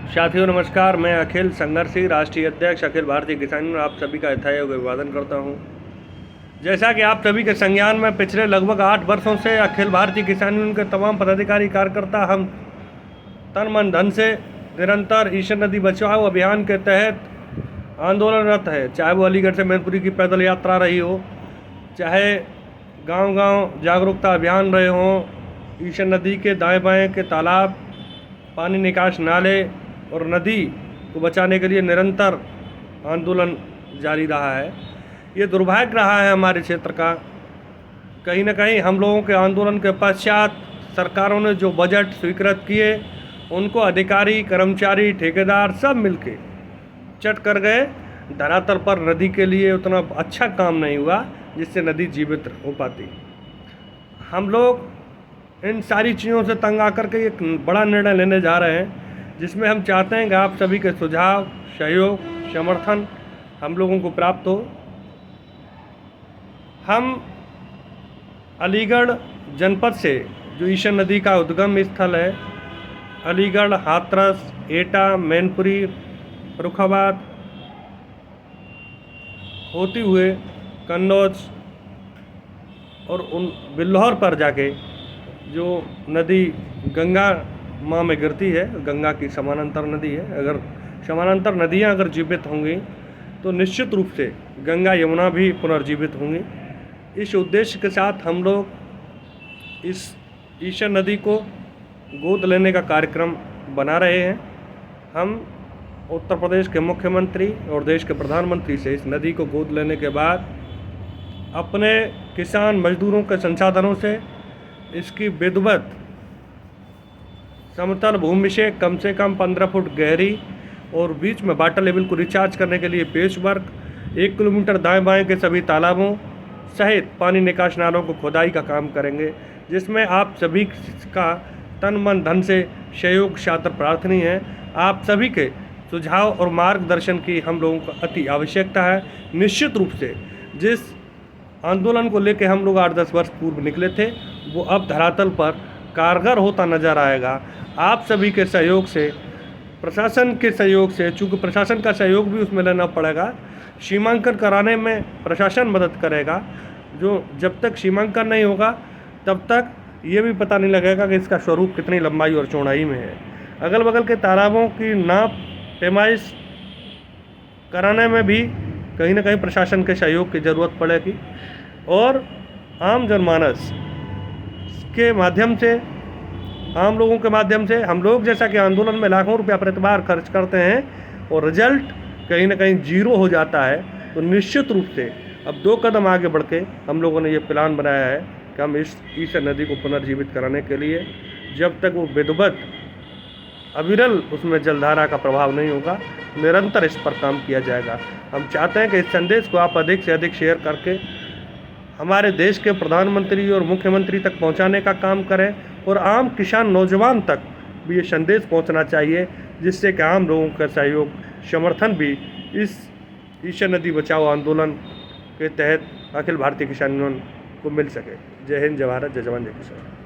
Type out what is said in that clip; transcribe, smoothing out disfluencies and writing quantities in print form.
साथियों नमस्कार, मैं अखिल संघर्षी राष्ट्रीय अध्यक्ष अखिल भारतीय किसान यूनियन आप सभी का यथायोग्य अभिवादन करता हूं। जैसा कि आप सभी के संज्ञान में पिछले लगभग 8 वर्षों से अखिल भारतीय किसान यूनियन के तमाम पदाधिकारी कार्यकर्ता हम तन मन धन से निरंतर ईशर नदी बचाओ अभियान के तहत आंदोलनरत है। चाहे वो अलीगढ़ से मैनपुरी की पैदल यात्रा रही हो, चाहे गांव-गांव जागरूकता अभियान रहे हों, ईशर नदी के दाएं बाएं के तालाब, पानी निकास नाले और नदी को बचाने के लिए निरंतर आंदोलन जारी रहा है। ये दुर्भाग्य रहा है हमारे क्षेत्र का। कहीं न कहीं हम लोगों के आंदोलन के पश्चात सरकारों ने जो बजट स्वीकृत किए, उनको अधिकारी, कर्मचारी, ठेकेदार सब मिलके चट कर गए। धरातल पर नदी के लिए उतना अच्छा काम नहीं हुआ जिससे नदी जीवित हो पाती। हम लोग इन सारी चीज़ों से तंग आकर के एक बड़ा निर्णय लेने जा रहे हैं, जिसमें हम चाहते हैं कि आप सभी के सुझाव, सहयोग, समर्थन हम लोगों को प्राप्त हो। हम अलीगढ़ जनपद से जो ईशर नदी का उद्गम स्थल है, अलीगढ़, हाथरस, एटा, मैनपुरी, फर्रुखाबाद होते हुए कन्नौज और उन बिल्लौर पर जाके जो नदी गंगा माँ में गिरती है, गंगा की समानांतर नदी है। अगर समानांतर नदियाँ अगर जीवित होंगी तो निश्चित रूप से गंगा यमुना भी पुनर्जीवित होंगी। इस उद्देश्य के साथ हम लोग इस ईशर नदी को गोद लेने का कार्यक्रम बना रहे हैं। हम उत्तर प्रदेश के मुख्यमंत्री और देश के प्रधानमंत्री से इस नदी को गोद लेने के बाद अपने किसान मजदूरों के संसाधनों से इसकी विधिवत समतल भूमि से कम 15 फुट गहरी और बीच में वाटर लेवल को रिचार्ज करने के लिए पेच वर्क, 1 किलोमीटर दाएं बाएं के सभी तालाबों सहित पानी निकास नालों को खोदाई का काम करेंगे, जिसमें आप सभी का तन मन धन से सहयोग शातिर प्रार्थनीय है। आप सभी के सुझाव और मार्गदर्शन की हम लोगों को अति आवश्यकता है। निश्चित रूप से जिस आंदोलन को लेकर हम लोग 8-10 वर्ष पूर्व निकले थे, वो अब धरातल पर कारगर होता नजर आएगा। आप सभी के सहयोग से, प्रशासन के सहयोग से, चूँकि प्रशासन का सहयोग भी उसमें लेना पड़ेगा। सीमांकन कराने में प्रशासन मदद करेगा। जो जब तक सीमांकन नहीं होगा तब तक ये भी पता नहीं लगेगा कि इसका स्वरूप कितनी लंबाई और चौड़ाई में है। अगल बगल के तालाबों की नाप पैमाइश कराने में भी कहीं ना कहीं प्रशासन के सहयोग की ज़रूरत पड़ेगी और आम जनमानस के माध्यम से, आम लोगों के माध्यम से हम लोग जैसा कि आंदोलन में लाखों रुपया प्रतिबार खर्च करते हैं और रिजल्ट कहीं ना कहीं जीरो हो जाता है, तो निश्चित रूप से अब 2 कदम आगे बढ़ के हम लोगों ने ये प्लान बनाया है कि हम इस ईशर नदी को पुनर्जीवित कराने के लिए, जब तक वो विधिवत अविरल उसमें जलधारा का प्रभाव नहीं होगा, निरंतर इस पर काम किया जाएगा। हम चाहते हैं कि इस संदेश को आप अधिक से अधिक शेयर करके हमारे देश के प्रधानमंत्री और मुख्यमंत्री तक पहुंचाने का काम करें और आम किसान नौजवान तक भी ये संदेश पहुंचना चाहिए, जिससे कि आम लोगों का सहयोग, समर्थन भी इस ईशर नदी बचाओ आंदोलन के तहत अखिल भारतीय किसान यूनियन को मिल सके। जय हिंद, जय भारत, जय जवान, जय किसान।